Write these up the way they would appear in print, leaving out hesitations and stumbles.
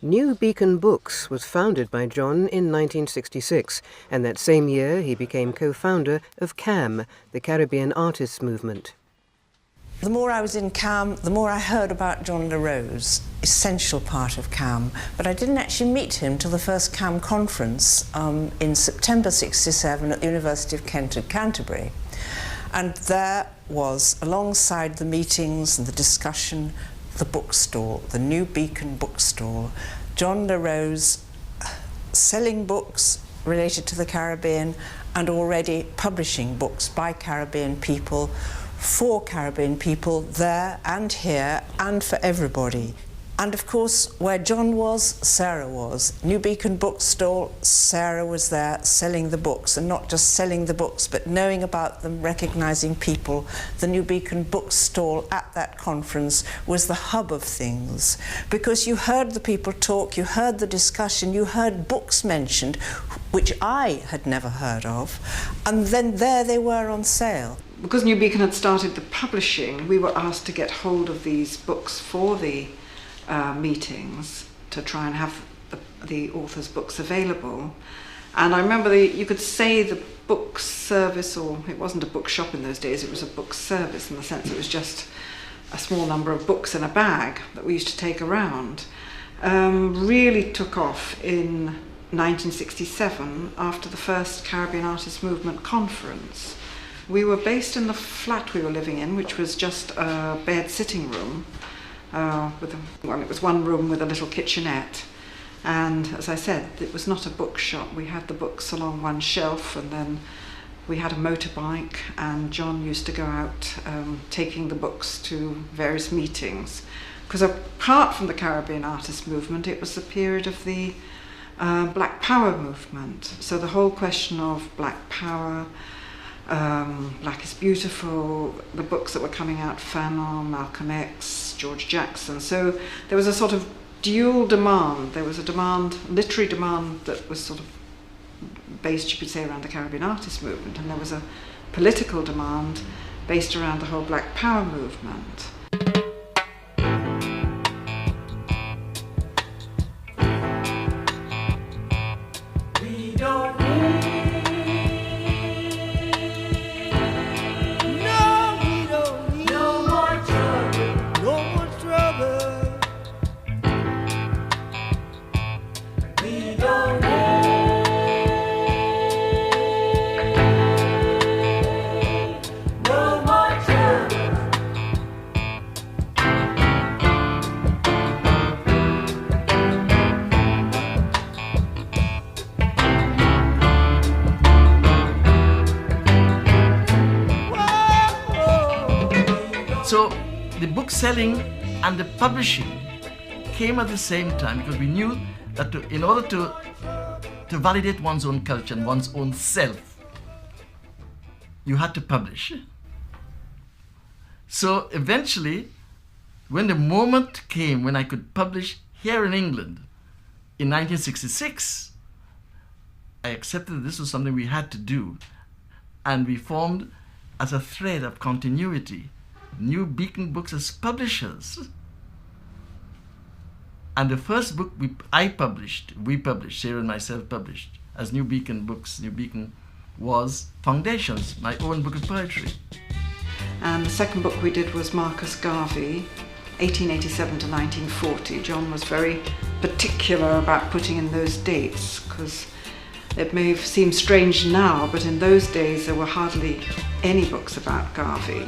New Beacon Books was founded by John in 1966, and that same year he became co-founder of CAM, the Caribbean Artists Movement. The more I was in CAM, the more I heard about John La Rose, essential part of CAM, but I didn't actually meet him till the first CAM conference in September '67 at the University of Kent at Canterbury. And there was, alongside the meetings and the discussion, the bookstall, the New Beacon bookstall, John La Rose selling books related to the Caribbean and already publishing books by Caribbean people, for Caribbean people there and here and for everybody. And of course, where John was, Sarah was. New Beacon bookstall, Sarah was there selling the books, and not just selling the books, but knowing about them, recognising people. The New Beacon bookstall at that conference was the hub of things, because you heard the people talk, you heard the discussion, you heard books mentioned, which I had never heard of, and then there they were on sale. Because New Beacon had started the publishing, we were asked to get hold of these books for the meetings to try and have the author's books available. And I remember you could say the book service, or it wasn't a bookshop in those days, it was a book service in the sense it was just a small number of books in a bag that we used to take around, really took off in 1967 after the first Caribbean Artists Movement conference. We were based in the flat we were living in, which was just a bed sitting room. It was one room with a little kitchenette, and as I said, it was not a bookshop. We had the books along one shelf, and then we had a motorbike, and John used to go out taking the books to various meetings, because apart from the Caribbean Artists Movement, it was the period of the Black Power movement. So the whole question of Black Power, Black is Beautiful, the books that were coming out, Fanon, Malcolm X, George Jackson. So there was a sort of dual demand. There was a demand, literary demand, that was sort of based, you could say, around the Caribbean Artists Movement, and there was a political demand based around the whole Black Power movement. So the book selling and the publishing came at the same time, because we knew that in order to validate one's own culture and one's own self, you had to publish. So eventually, when the moment came when I could publish here in England in 1966, I accepted that this was something we had to do, and we formed, as a thread of continuity, New Beacon Books as publishers. And the first book we published, Sarah and myself published, as New Beacon Books, New Beacon, was Foundations, my own book of poetry. And the second book we did was Marcus Garvey, 1887 to 1940. John was very particular about putting in those dates, because it may seem strange now, but in those days there were hardly any books about Garvey.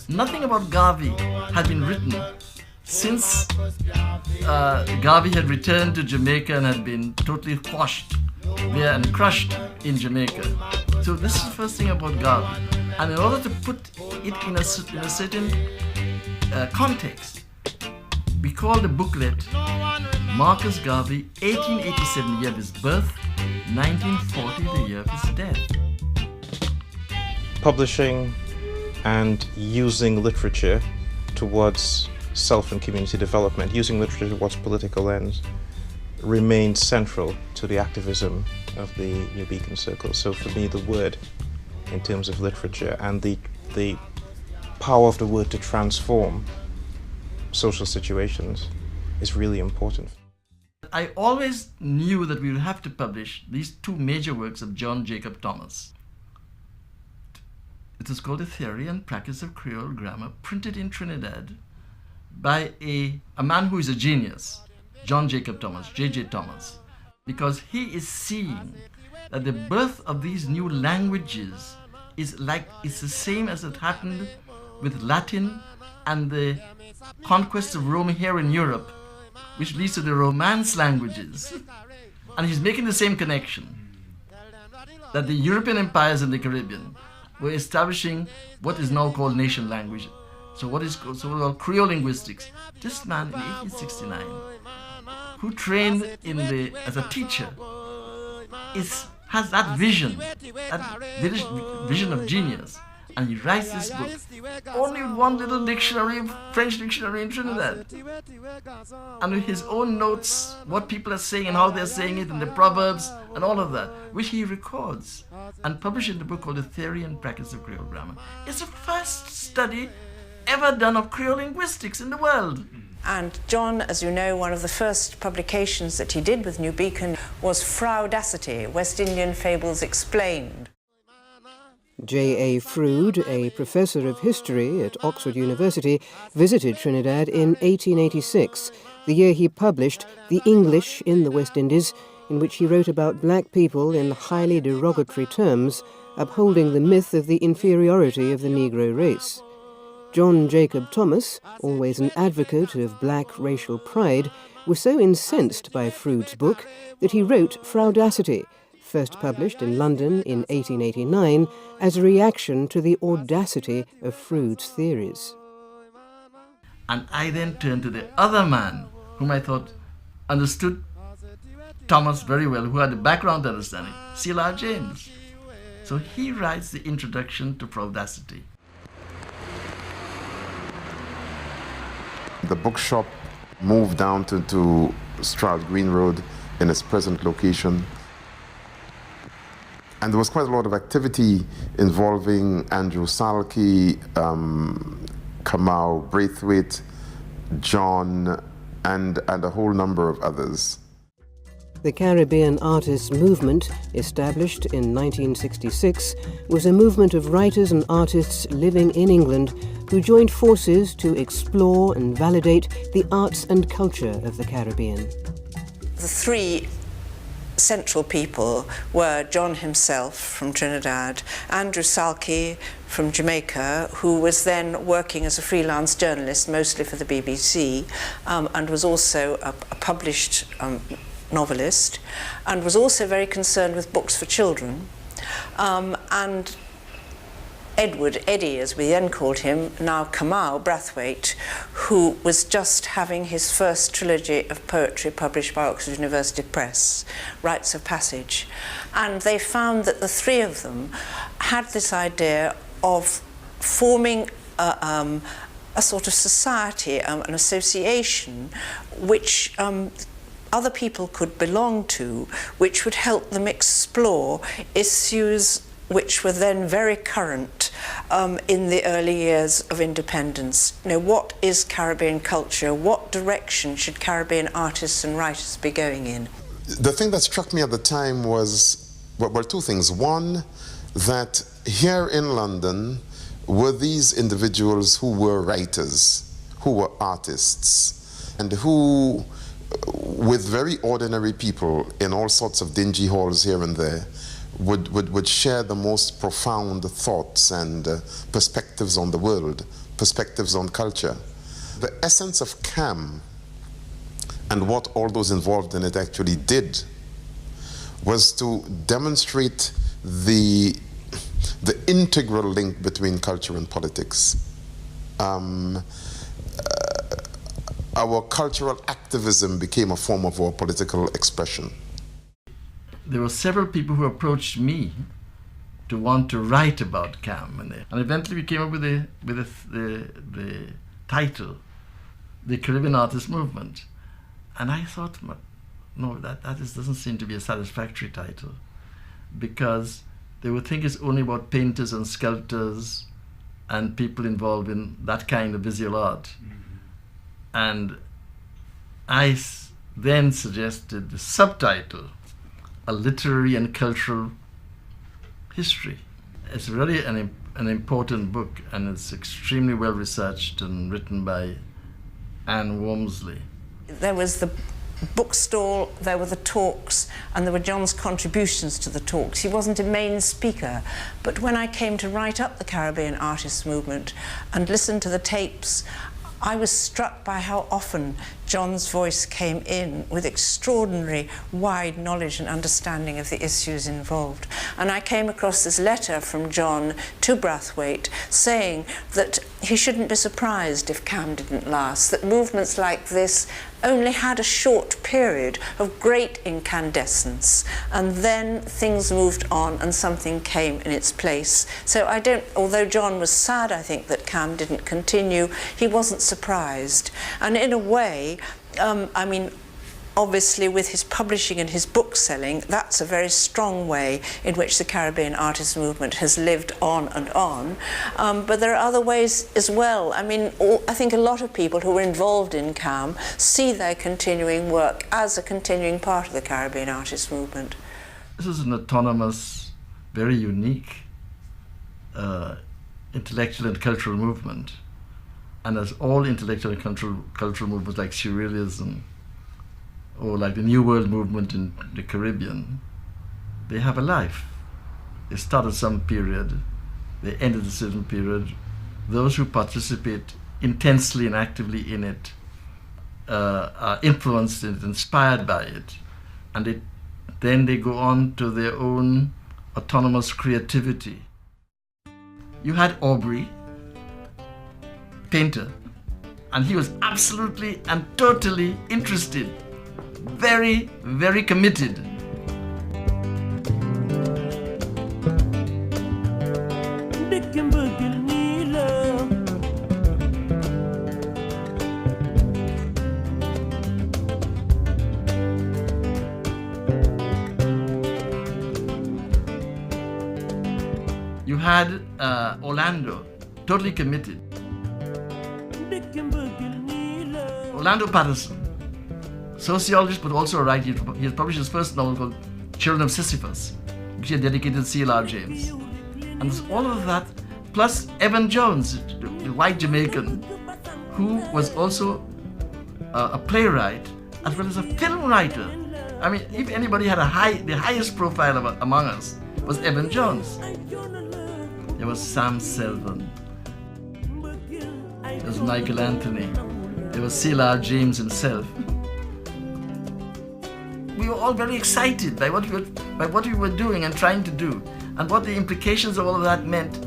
Nothing about Garvey had been written since Garvey had returned to Jamaica and had been totally quashed there and crushed in Jamaica. So this is the first thing about Garvey. And in order to put it in a certain context, we called the booklet Marcus Garvey, 1887, the year of his birth, 1940, the year of his death. Publishing and using literature towards self and community development, using literature towards political ends, remains central to the activism of the New Beacon Circle. So for me, the word, in terms of literature, and the power of the word to transform social situations is really important. I always knew that we would have to publish these two major works of John Jacob Thomas. It is called A Theory and Practice of Creole Grammar, printed in Trinidad by a man who is a genius, John Jacob Thomas, J.J. Thomas, because he is seeing that the birth of these new languages is it's the same as it happened with Latin and the conquest of Rome here in Europe, which leads to the Romance languages. And he's making the same connection, that the European empires in the Caribbean were establishing what is now called nation language. So what is called Creole linguistics. This man in 1869, who trained as a teacher, has that vision of genius. And he writes this book, only with one little dictionary, French dictionary in Trinidad. And with his own notes, what people are saying and how they're saying it, and the proverbs and all of that, which he records and publishes in the book called The Theory and Practice of Creole Grammar. It's the first study ever done of Creole linguistics in the world. And John, as you know, one of the first publications that he did with New Beacon was Fraudacity, West Indian Fables Explained. J.A. Froude, a professor of history at Oxford University, visited Trinidad in 1886, the year he published The English in the West Indies, in which he wrote about black people in highly derogatory terms, upholding the myth of the inferiority of the Negro race. John Jacob Thomas, always an advocate of black racial pride, was so incensed by Froude's book that he wrote Fraudacity, first published in London in 1889 as a reaction to the audacity of Froude's theories. And I then turned to the other man whom I thought understood Thomas very well, who had a background understanding, C.L.R. James. So he writes the introduction to Fraudacity. The bookshop moved down to Stroud Green Road in its present location. And there was quite a lot of activity involving Andrew Salke, Kamau Braithwaite, John, and a whole number of others. The Caribbean Artists Movement, established in 1966, was a movement of writers and artists living in England who joined forces to explore and validate the arts and culture of the Caribbean. The three central people were John himself from Trinidad, Andrew Salke from Jamaica, who was then working as a freelance journalist, mostly for the BBC, and was also a published novelist, and was also very concerned with books for children, and Eddie, as we then called him, now Kamau Braithwaite, who was just having his first trilogy of poetry published by Oxford University Press, Rites of Passage. And they found that the three of them had this idea of forming a sort of society, an association, which other people could belong to, which would help them explore issues which were then very current in the early years of independence. You know, what is Caribbean culture? What direction should Caribbean artists and writers be going in? The thing that struck me at the time was, well, two things. One, that here in London were these individuals who were writers, who were artists, and who, with very ordinary people in all sorts of dingy halls here and there, would share the most profound thoughts and perspectives on the world, perspectives on culture. The essence of CAM and what all those involved in it actually did was to demonstrate the integral link between culture and politics. Our cultural activism became a form of our political expression. There were several people who approached me to want to write about CAM, and eventually we came up with the title, the Caribbean Artists Movement. And I thought, no, that doesn't seem to be a satisfactory title, because they would think it's only about painters and sculptors and people involved in that kind of visual art. And I then suggested the subtitle, A Literary and Cultural History. It's really an important book, and it's extremely well researched and written by Anne Wormsley. There was the bookstall, there were the talks, and there were John's contributions to the talks. He wasn't a main speaker, but when I came to write up the Caribbean Artists Movement and listen to the tapes, I was struck by how often John's voice came in with extraordinary wide knowledge and understanding of the issues involved. And I came across this letter from John to Brathwaite saying that he shouldn't be surprised if CAM didn't last, that movements like this only had a short period of great incandescence, and then things moved on and something came in its place. So although John was sad, I think, that CAM didn't continue, he wasn't surprised. And in a way, I mean, obviously with his publishing and his book selling, that's a very strong way in which the Caribbean Artists Movement has lived on and on. But there are other ways as well. I mean, I think a lot of people who were involved in CAM see their continuing work as a continuing part of the Caribbean Artists Movement. This is an autonomous, very unique intellectual and cultural movement. And as all intellectual and cultural movements like Surrealism, or like the New World movement in the Caribbean, they have a life. They start at some period, they end at a certain period. Those who participate intensely and actively in it are influenced and inspired by it, and then they go on to their own autonomous creativity. You had Aubrey, painter, and he was absolutely and totally interested, very, very committed. You had Orlando, totally committed. Orlando Patterson, sociologist but also a writer. He has published his first novel called Children of Sisyphus, which he had dedicated to C.L.R. James. And there's all of that, plus Evan Jones, the white Jamaican, who was also a playwright as well as a film writer. I mean, if anybody had the highest profile among us was Evan Jones. There was Sam Selvon. There was Michael Anthony. There was C.L.R. James himself. We were all very excited by what we were doing and trying to do, and what the implications of all of that meant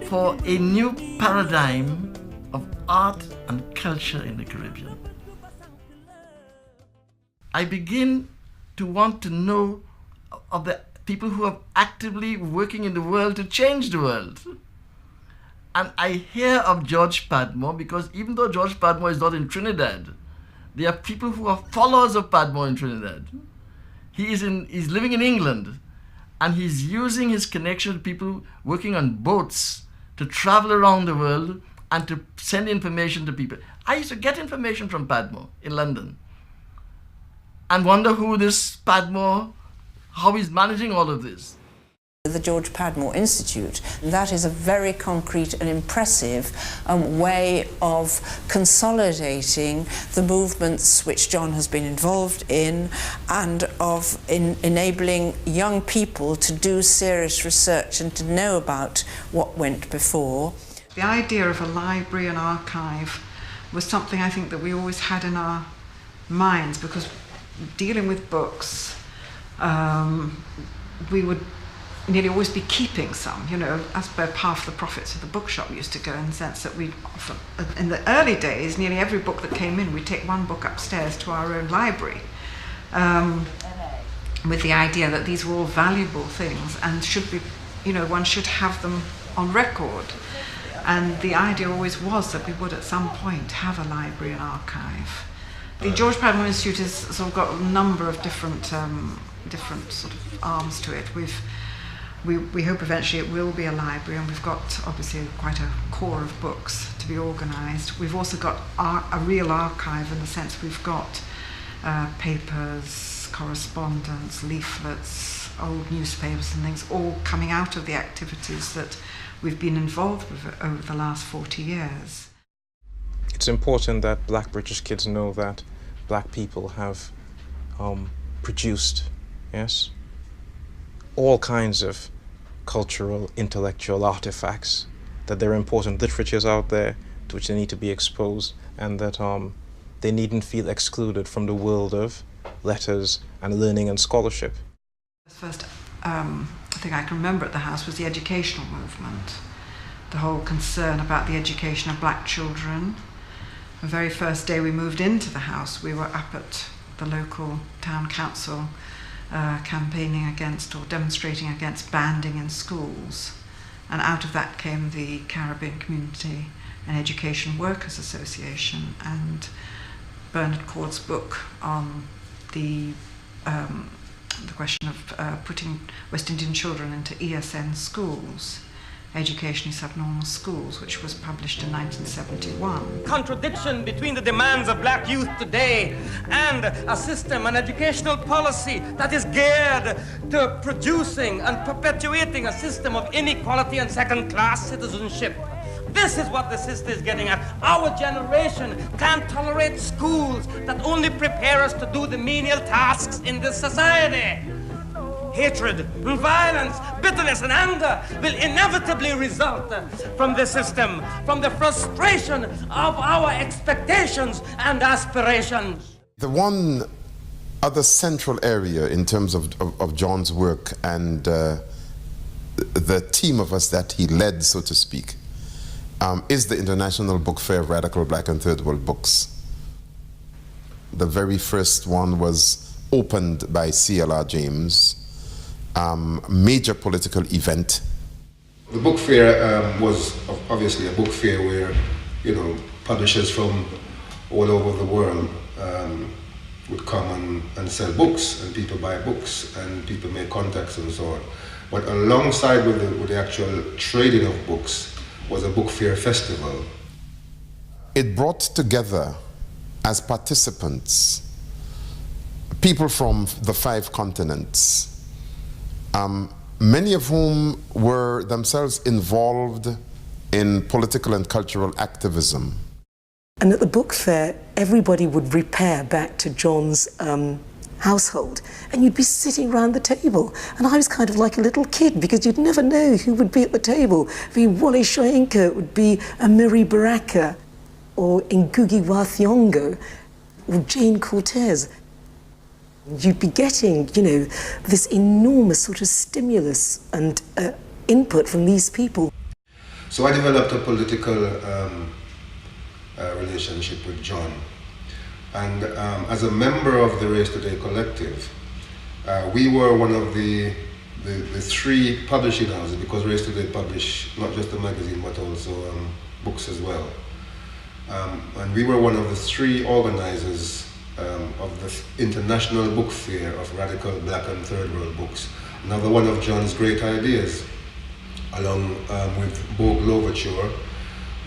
for a new paradigm of art and culture in the Caribbean. I begin to want to know of the people who are actively working in the world to change the world. And I hear of George Padmore because even though George Padmore is not in Trinidad, there are people who are followers of Padmore in Trinidad. He's living in England, and he's using his connection with people working on boats to travel around the world and to send information to people. I used to get information from Padmore in London and wonder who this Padmore, how he's managing all of this. The George Padmore Institute, that is a very concrete and impressive way of consolidating the movements which John has been involved in, and of enabling young people to do serious research and to know about what went before. The idea of a library and archive was something I think that we always had in our minds, because dealing with books, we would nearly always be keeping some, you know, as per half the profits of the bookshop used to go, in the sense that we often, in the early days, nearly every book that came in, we'd take one book upstairs to our own library, with the idea that these were all valuable things and should be, you know, one should have them on record. And the idea always was that we would at some point have a library and archive. The George Padmore Institute has sort of got a number of different sort of arms to it. We've we hope eventually it will be a library, and we've got obviously quite a core of books to be organised. We've also got a real archive in the sense we've got papers, correspondence, leaflets, old newspapers and things, all coming out of the activities that we've been involved with over the last 40 years. It's important that black British kids know that black people have produced, yes, all kinds of cultural, intellectual artifacts, that there are important literatures out there to which they need to be exposed, and that they needn't feel excluded from the world of letters and learning and scholarship. The first thing I can remember at the house was the educational movement, the whole concern about the education of black children. The very first day we moved into the house, we were up at the local town council campaigning against or demonstrating against banding in schools. And out of that came the Caribbean Community and Education Workers Association and Bernard Cord's book on the question of putting West Indian children into ESN schools, Educationally Subnormal Schools, which was published in 1971. Contradiction between the demands of black youth today and a system, an educational policy that is geared to producing and perpetuating a system of inequality and second-class citizenship. This is what the sister is getting at. Our generation can't tolerate schools that only prepare us to do the menial tasks in this society. Hatred, violence, bitterness, and anger will inevitably result from the system, from the frustration of our expectations and aspirations. The one other central area in terms of John's work and the team of us that he led, so to speak, is the International Book Fair of Radical Black and Third World Books. The very first one was opened by C.L.R. James. Major political event. The book fair was obviously a book fair where, publishers from all over the world would come and sell books, and people buy books, and people make contacts and so on. But alongside with the actual trading of books was a book fair festival. It brought together as participants people from the 5 continents, many of whom were themselves involved in political and cultural activism. And at the book fair, everybody would repair back to John's household, and you'd be sitting around the table. And I was kind of like a little kid, because you'd never know who would be at the table. It would be Wole Soyinka, it would be Amiri Baraka, or Ngugi wa Thiong'o, or Jane Cortez. You'd be getting, this enormous sort of stimulus and input from these people. So I developed a political relationship with John. And as a member of the Race Today Collective, we were one of the 3 publishing houses, because Race Today published not just a magazine but also books as well. And we were one of the 3 organizers of the International Book Fair of Radical Black and Third World Books. Another one of John's great ideas, along with Bogue Louverture,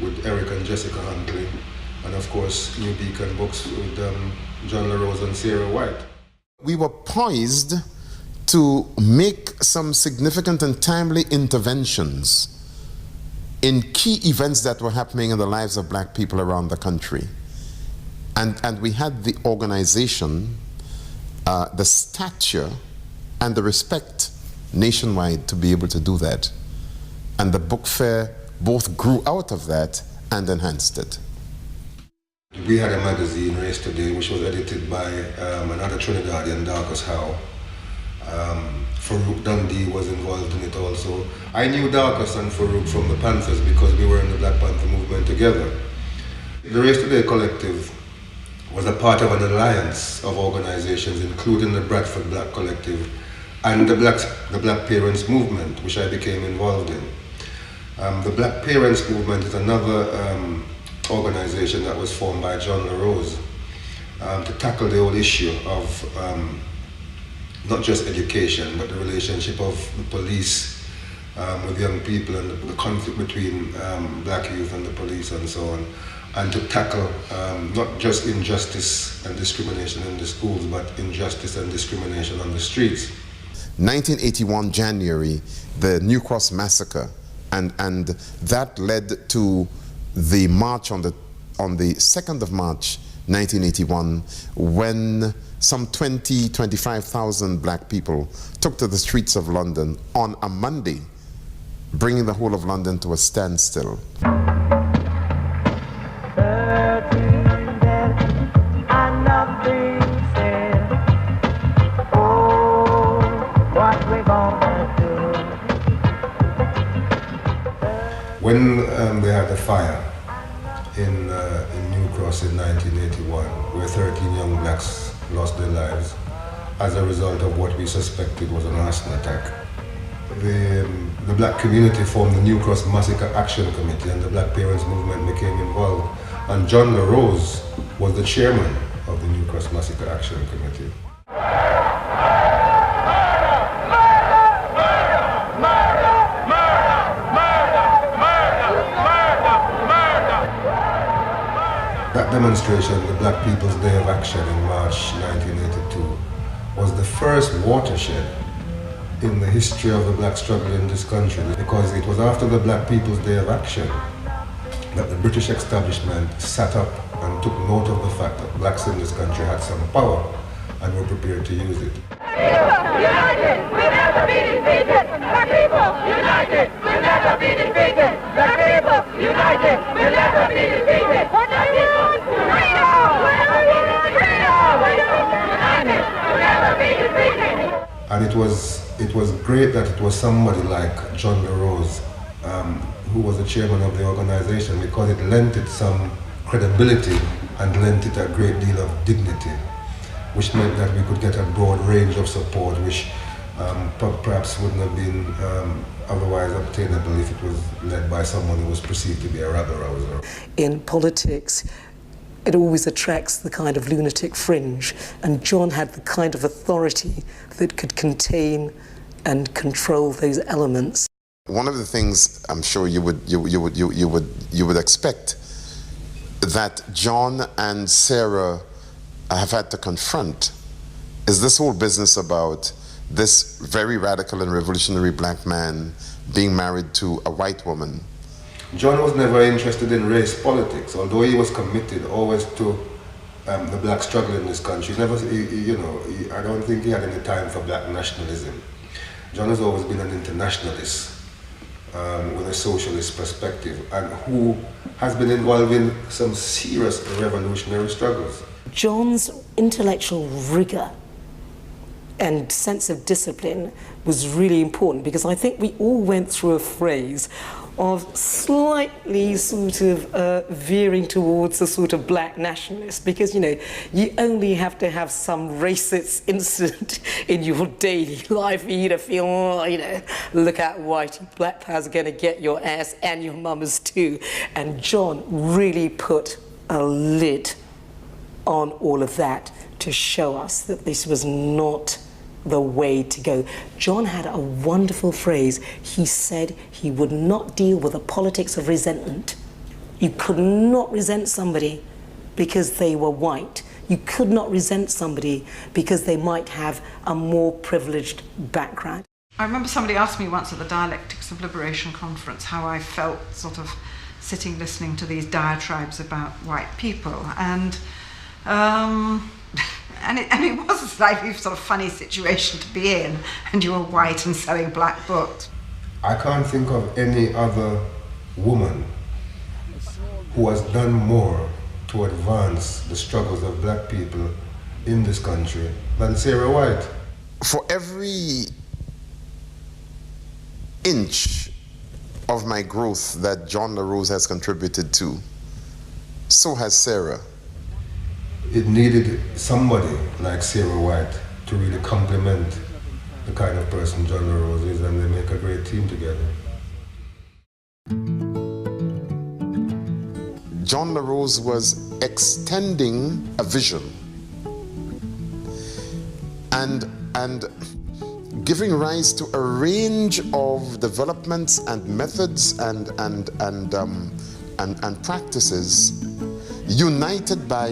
with Eric and Jessica Huntley, and of course New Beacon Books with John LaRose and Sarah White. We were poised to make some significant and timely interventions in key events that were happening in the lives of black people around the country. And we had the organization, the stature, and the respect nationwide to be able to do that. And the book fair both grew out of that and enhanced it. We had a magazine, Race Today, which was edited by another Trinidadian, Darcus Howe. Farouk Dundee was involved in it also. I knew Darcus and Farouk from the Panthers because we were in the Black Panther movement together. The Race Today Collective was a part of an alliance of organizations, including the Bradford Black Collective and the Black Parents Movement, which I became involved in. The Black Parents Movement is another organization that was formed by John LaRose to tackle the whole issue of not just education, but the relationship of the police with young people and the conflict between black youth and the police and so on, and to tackle not just injustice and discrimination in the schools, but injustice and discrimination on the streets. 1981 January, the New Cross massacre, and that led to the march on the 2nd of March 1981, when some 25,000 black people took to the streets of London on a Monday, bringing the whole of London to a standstill. When they had the fire in New Cross in 1981, where 13 young blacks lost their lives as a result of what we suspected was an arson attack, the black community formed the New Cross Massacre Action Committee, and the Black Parents Movement became involved. And John LaRose was the chairman of the New Cross Massacre Action Committee. That demonstration, the Black People's Day of Action in March 1982, was the first watershed in the history of the black struggle in this country, because it was after the Black People's Day of Action that the British establishment sat up and took note of the fact that blacks in this country had some power and were prepared to use it. United, we'll never be defeated. Black people, united, we'll never be defeated. Black people, united, we'll never be defeated. Black people, freedom, united, we'll never be defeated. And it was great that it was somebody like John LaRose, who was the chairman of the organization, because it lent it some credibility and lent it a great deal of dignity, which meant that we could get a broad range of support, which perhaps wouldn't have been otherwise obtainable if it was led by someone who was perceived to be a rabble-rouser. In politics, it always attracts the kind of lunatic fringe, and John had the kind of authority that could contain and control those elements. One of the things I'm sure you would expect that John and Sarah have had to confront is this whole business about this very radical and revolutionary black man being married to a white woman. John was never interested in race politics, although he was committed always to the black struggle in this country. I don't think he had any time for black nationalism. John has always been an internationalist with a socialist perspective, and who has been involved in some serious revolutionary struggles. John's intellectual rigor and sense of discipline was really important, because I think we all went through a phase of slightly sort of veering towards a sort of black nationalist, because you only have to have some racist incident in your daily life for you to feel, look out, whitey, black powers are going to get your ass and your mama's too. And John really put a lid on all of that to show us that this was not the way to go. John had a wonderful phrase. He said he would not deal with the politics of resentment. You could not resent somebody because they were white. You could not resent somebody because they might have a more privileged background. I remember somebody asked me once at the Dialectics of Liberation conference how I felt sort of sitting listening to these diatribes about white people, and it was a slightly sort of funny situation to be in, and you were white and selling black books. I can't think of any other woman who has done more to advance the struggles of black people in this country than Sarah White. For every inch of my growth that John LaRose has contributed to, so has Sarah. It needed somebody like Sarah White to really complement the kind of person John LaRose is, and they make a great team together. John LaRose was extending a vision, and giving rise to a range of developments and methods and practices, united by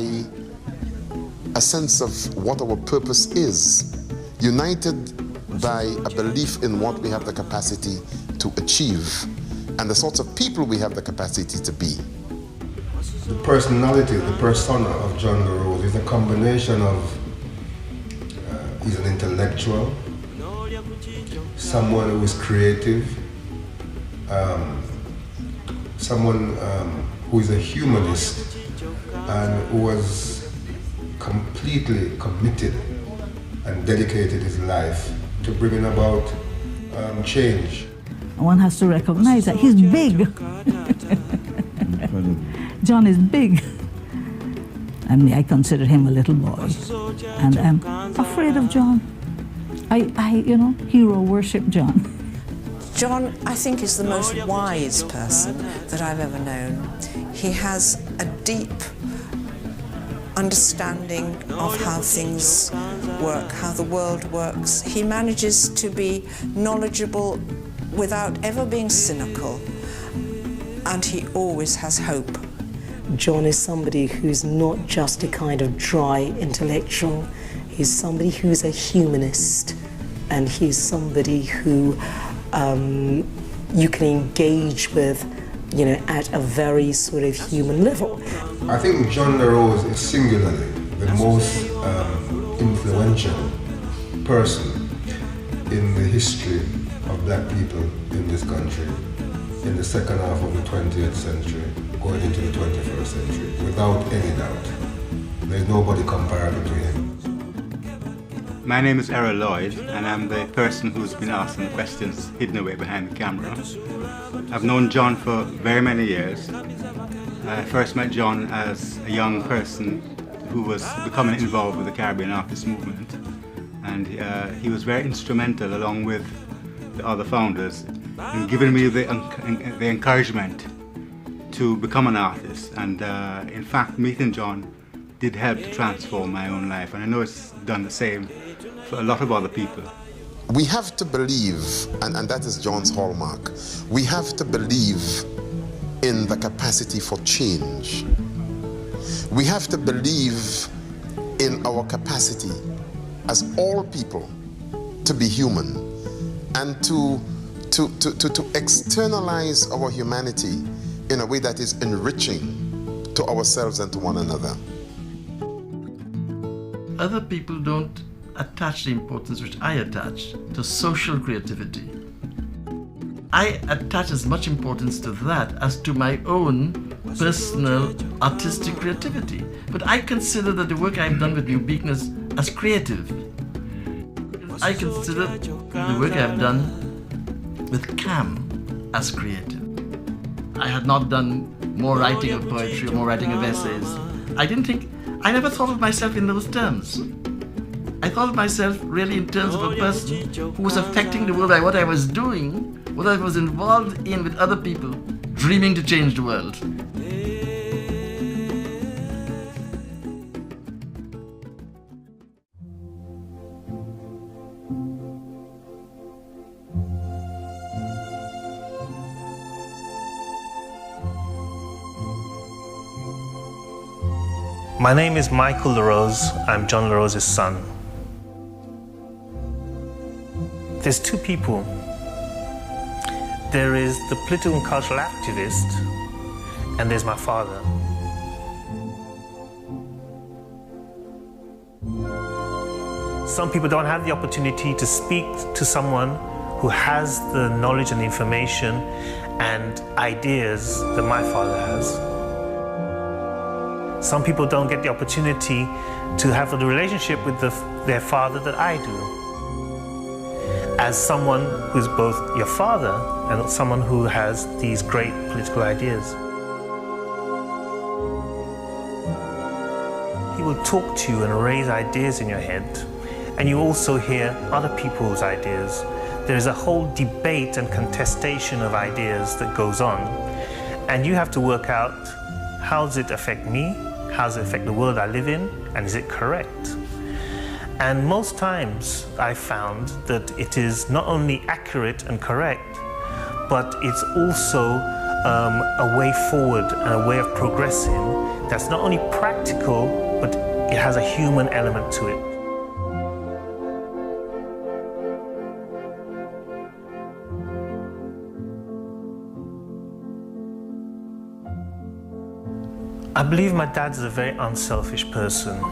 a sense of what our purpose is, united by a belief in what we have the capacity to achieve and the sorts of people we have the capacity to be. The personality, the persona of John LaRose is a combination of, he's an intellectual, someone who is creative, someone who is a humanist and who was completely committed and dedicated his life to bringing about change. One has to recognize that he's big. John is big. I mean, I consider him a little boy, and I'm afraid of John. I hero worship John. John, I think, is the most wise person that I've ever known. He has a deep understanding of how things work, how the world works. He manages to be knowledgeable without ever being cynical, and he always has hope. John is somebody who's not just a kind of dry intellectual. He's somebody who's a humanist, and he's somebody who you can engage with, at a very sort of human level. I think John LaRose is singularly the most influential person in the history of black people in this country in the second half of the 20th century, going into the 21st century, without any doubt. There's nobody comparable to him. My name is Errol Lloyd, and I'm the person who's been asking questions hidden away behind the camera. I've known John for very many years. I first met John as a young person who was becoming involved with the Caribbean artist movement, and he was very instrumental, along with the other founders, in giving me the encouragement to become an artist. And in fact, meeting John did help to transform my own life, and I know it's done the same for a lot of other people. We have to believe, and that is John's hallmark, we have to believe in the capacity for change. We have to believe in our capacity as all people to be human and to externalize our humanity in a way that is enriching to ourselves and to one another. Other people don't attach the importance which I attach to social creativity. I attach as much importance to that as to my own personal artistic creativity. But I consider that the work I've done with New Beacons as creative. I consider the work I've done with CAM as creative. I had not done more writing of poetry or more writing of essays. I never thought of myself in those terms. I thought of myself really in terms of a person who was affecting the world by what I was doing, what I was involved in with other people, dreaming to change the world. My name is Michael LaRose. I'm John LaRose's son. There's two people. There is the political and cultural activist, and there's my father. Some people don't have the opportunity to speak to someone who has the knowledge and information and ideas that my father has. Some people don't get the opportunity to have the relationship with their father that I do. As someone who's both your father and someone who has these great political ideas. He will talk to you and raise ideas in your head, and you also hear other people's ideas. There is a whole debate and contestation of ideas that goes on, and you have to work out, how does it affect me? How does it affect the world I live in? And is it correct? And most times I found that it is not only accurate and correct, but it's also a way forward and a way of progressing that's not only practical, but it has a human element to it. I believe my dad's a very unselfish person.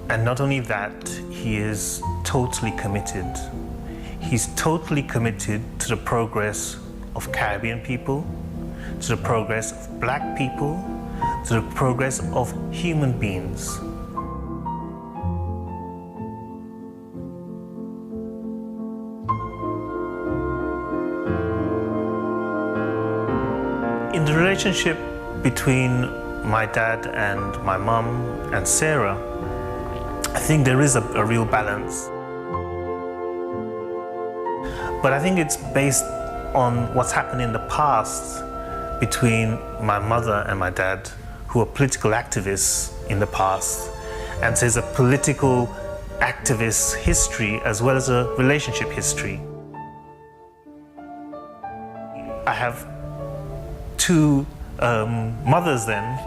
And not only that, he is totally committed. He's totally committed to the progress of Caribbean people, to the progress of black people, to the progress of human beings. In the relationship between my dad and my mum and Sarah, I think there is a real balance. But I think it's based on what's happened in the past between my mother and my dad, who are political activists in the past. And so there's a political activist history as well as a relationship history. I have two mothers then.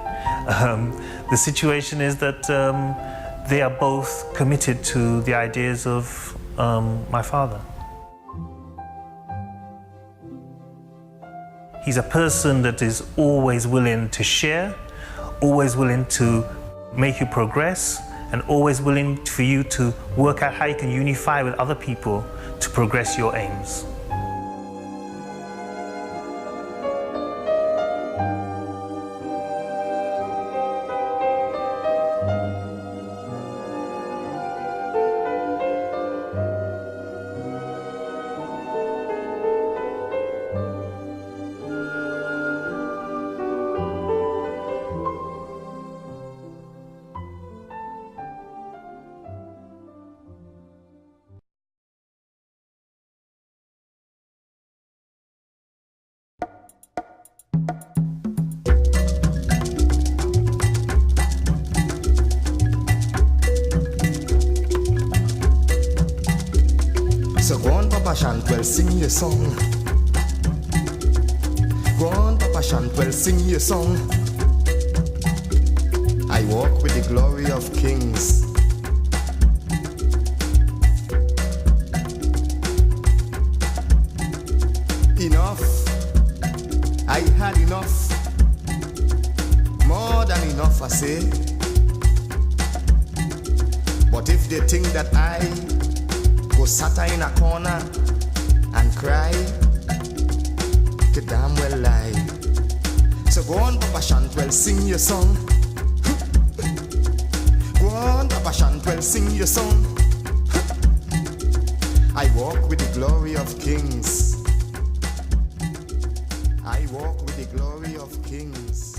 The situation is that they are both committed to the ideas of my father. He's a person that is always willing to share, always willing to make you progress, and always willing for you to work out how you can unify with other people to progress your aims. So go on, Papa Shantwell, sing your song. Go on, Papa Shantwell, sing your song. I walk with the glory of kings. Enough, I had enough. More than enough, I say. But if they think that I go sat in a corner and cry, they damn well lie. So go on, Papa Shantwell, sing your song. Go on, Papa Shantwell, sing your song. I walk with the glory of kings. I walk with the glory of kings.